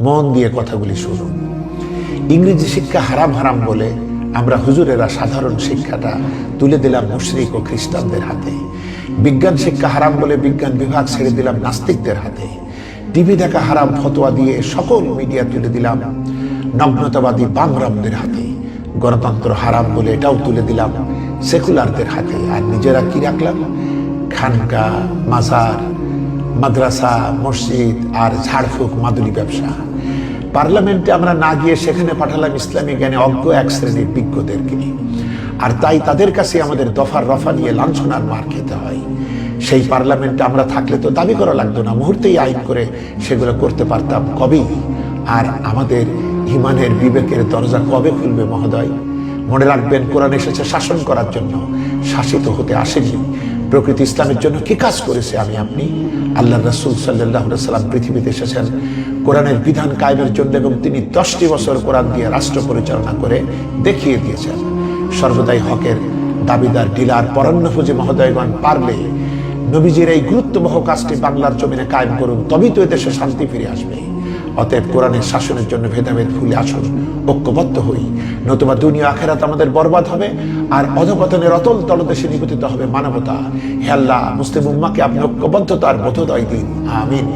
মন দিয়ে কথাগুলি শুনুন। ইংরেজি শিক্ষা হারাম হারাম বলে আমরা হুজুরেরা সাধারণ শিক্ষাটা তুলে দিলাম মুশরিক ও খ্রিস্টানদের হাতে। বিজ্ঞান শিক্ষা হারাম বলে বিজ্ঞান বিভাগ ছেড়ে দিলাম নাস্তিকদের হাতে। টিভি দেখা হারাম ফতোয়া দিয়ে সকল মিডিয়া তুলে দিলাম নগ্নতাবাদী বামরামদের হাতে। গণতন্ত্র হারাম বলে এটাও তুলে দিলাম সেকুলারদের হাতে। আর নিজেরা কি রাখলাম? খানকা, মাজার, মাদ্রাসা, মসজিদ আর ঝাড়ফুঁক মাদুলি ব্যবসা। পার্লামেন্টে আমরা না গিয়ে সেখানে পাঠালাম ইসলামী জ্ঞানে অজ্ঞ এক শ্রেণীর বিজ্ঞদেরকে। আর তাই তাদের কাছে আমাদের দফার রফা নিয়ে লাঞ্ছনার মার খেতে হয়। সেই পার্লামেন্টে আমরা থাকলে তো দাবি করা লাগতো না, মুহূর্তেই আইন করে সেগুলো করতে পারতাম কবেই। আর আমাদের ইমানের বিবেকের দরজা কবে খুলবে মহোদয়? মনে রাখবেন, কোরআন এসেছে শাসন করার জন্য, শাসিত হতে আসেনি। প্রকৃতি ইসলামের জন্য কি কাজ করেছে আমি আপনি? আল্লাহ রাসূল সাল্লাল্লাহু আলাইহি ওয়াসাল্লাম পৃথিবীতে এসেছেন কোরআনের বিধান কায়েমের জন্য, এবং তিনি 10টি বছর কোরআন দিয়ে রাষ্ট্র পরিচালনা করে দেখিয়ে দিয়েছেন। সর্বদাই হকের দাবিদার ডিলার পরান্নভোজী মহোদয়গণ পারলে নবীজির এই গুরুত্ববহ কাজটি বাংলার জমিনে কায়েম করুন, তবেই তো এদেশে শান্তি ফিরে আসবে। অতএব কোরআনের শাসনের জন্য ভেদাভেদ ভুলে আসুন, ঐক্যবদ্ধ হই, নতুবা দুনিয়া আখেরাত আমাদের বরবাদ হবে আর অধপতনের অতল তলদেশে নিপতিত হবে মানবতা। হে আল্লাহ, মুসলিম উম্মাহকে আপনি ঐক্যবদ্ধতার বোধোদয় দিন। আমিন।